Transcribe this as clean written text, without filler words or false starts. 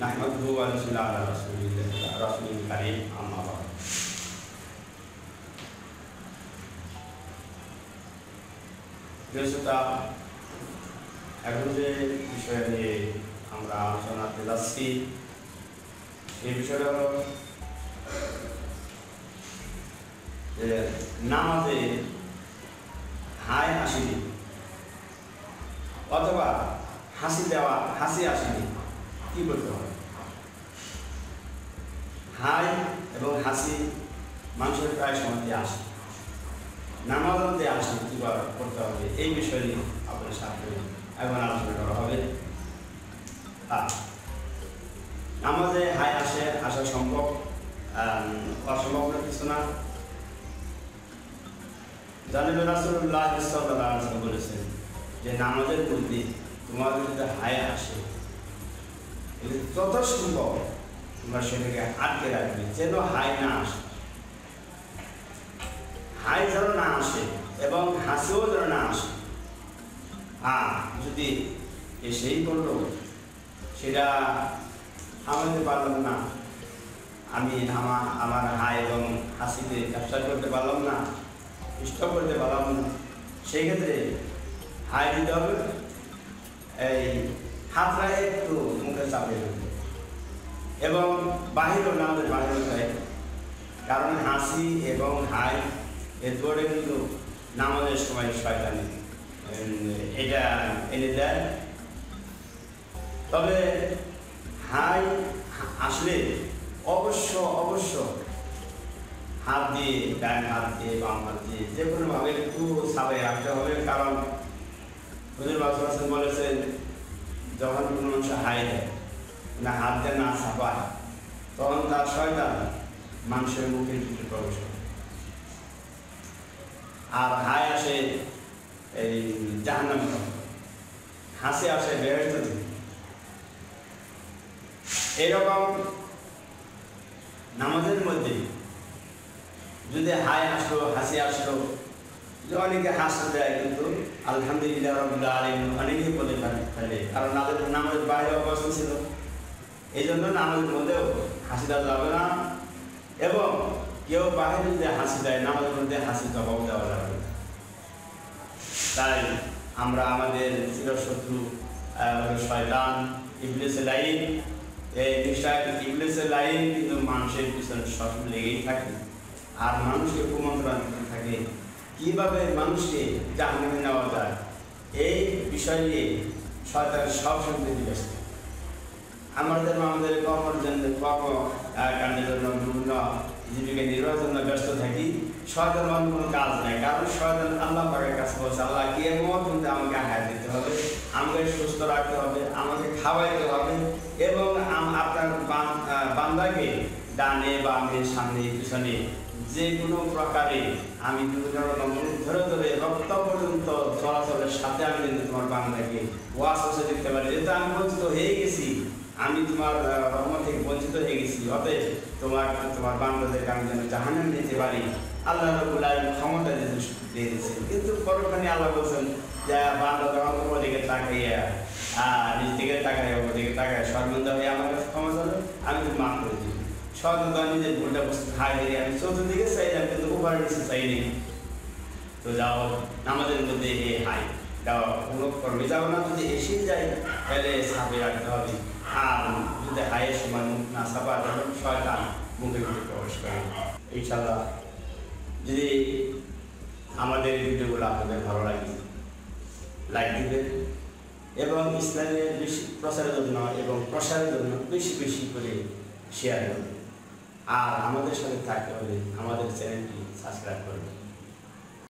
নাহমাদুহু ওয়া নুসাল্লি আলা রাসূলিল কারীম আম্মা বা'দ। এখন যে বিষয় নিয়ে আমরা আলোচনাতে যাচ্ছি এই বিষয়টা হলো যে নামাজে হাই আসেনি অথবা হাসি আসেনি, কি করতে হবে? হাই এবং হাসি মানুষের প্রায় সময়তে আসে, নামাজ মধ্যে আসে, কি করতে হবে এই বিষয় নিয়ে আপনার সাথে এখন আলোচনা করা হবে। নামাজে হাই আসা সম্ভব, অসম্ভব কিছু না। জানাবে রাসূলুল্লাহ সাল্লাল্লাহু আলাইহি ওয়াসাল্লাম বলেছেন যে নামাজের মধ্যে তোমাদের যদি হাই আসে, যত সম্ভব তোমরা সেটাকে আটকে রাখবে, যেন হাই না আসে, হাই যেন না আসে এবং হাসিও যেন না আসে। যদি এসেই করলো সেটা আমাদের পারলাম না, আমি আমার হাই এবং হাসিতে ক্যাপচার করতে পারলাম না, স্টপ করতে পারলাম না, সেই ক্ষেত্রে হাই দিতে হবে, এই হাতটা একটু মুখে চাপিয়ে দেবে এবং বাহিরও না আমাদের বাহির হয়, কারণ হাসি এবং হাই এরপরে কিন্তু নামাজের সময় শয়তানি এটা এনে দেয়। তবে হাই আসলে অবশ্য হাত দিয়ে, ডান হাত দিয়ে, বাম হাত দিয়ে যে কোনোভাবে একটু সাবাই রাখতে হবে, কারণ হুজুর রাসূল বলেছেন যখন কোনো মানুষ হাই দেয় না, হাত দিয়ে না ছাপায়, তখন তার শয়তান মানুষের মুখের ভিতরে প্রবেশ করে। আর হাই আসে এই জাহান্নাম, হাসি আসে বেহেশত থেকে। এইরকম নামাজের মধ্যে যদি হাই আসলো, হাসি আসলো, যে অনেকে হাসতে দেয়, কিন্তু আলহামদুলিল্লাহ রাব্বিল আলামিন অনেকেই বলে ফেলে, কারণ নামাজের বাইরে অবস্থান ছিল, এই জন্য নামাজের মধ্যেও হাসি দেওয়া যাবে না। এবং কেউ বাইরে যদি হাসি দেয়, নামাজের মধ্যে হাসি জবাব দেওয়া যাবে না। তাই আমরা আমাদের চিরশত্রু শয়তান, ইবলিসের লাইন, এই ইবলিসের লাইন কিন্তু মানুষের পিছনে সব লেগেই থাকে, আর মানুষকে কুমন্ত্রণা দিতে থাকে কিভাবে মানুষকে জাহান্নামে নেওয়া যায়। এই বিষয় নিয়ে শয়তানের সব সম্পত্তি ব্যস্ত। আমাদের কর্মকাণ্ডের জন্য, বিভিন্ন জীবিকা নির্বাহের জন্য ব্যস্ত থাকি, শয়তান কোনো কাজ নেই, কারণ শয়তান আল্লাহ পাকের কাছে বলছে, আল্লাহ কিয়ামত পর্যন্ত আমাকে হায়াত দিতে হবে, আমাকে সুস্থ রাখতে হবে, আমাকে খাওয়াইতে হবে, এবং আপনার বান্দাকে ডানে বামে সামনে পিছনে যে কোনো প্রকারে আমি বিভিন্ন রকম ধরে রক্ত পর্যন্ত চলাচলের সাথে আমি কিন্তু তোমার বান্দাকে ওয়াসওয়াসা দিতে পারি, যেহেতু আমি বঞ্চিত হয়ে গেছি, আমি তোমার রহমত থেকে বঞ্চিত হয়ে গেছি, অতএব তোমার বান্দাদেরকে আমি যেন জাহান্নামে নিতে পারি। আল্লাহ রাব্বুল আলামিন ক্ষমতা দিয়ে দিয়েছেন, কিন্তু পরক্ষণে আল্লাহ বলছেন যে বান্দা যখন ওদিকে তাকাইয়া নিজ দিকে তাকায়, ওদিকে তাকায় শর্মিন্দা হয়ে আমার কাছে ক্ষমা চাবে, আমি তো মাফ করে দিই। শয়তান নিজের ভুলটা বুঝতে হাই হেরিয়ে আমি চতুর্দিকে চাইলাম, কিন্তু উপরে নিচে চাইনি। তো যাও আমাদের মধ্যে এই হাই দেওয়া কোনো কর্মে যাবো না, যদি এসে যায় তাহলে ছাপে রাখতে হবে। আর যদি হাইয়ের সময় মুখ না ছাপা, তখন শয়তান মুখে মুখে প্রবেশ করে। ইনশাআল্লাহ যদি আমাদের ভিডিওগুলো আপনাদের ভালো লাগে, লাইক দিবেন এবং ইসলামের বেশি প্রচারের জন্য এবং প্রসারের জন্য বেশি করে শেয়ার করবেন। আর আমাদের সাথে থাকতে হলে আমাদের চ্যানেলটি সাবস্ক্রাইব করবেন।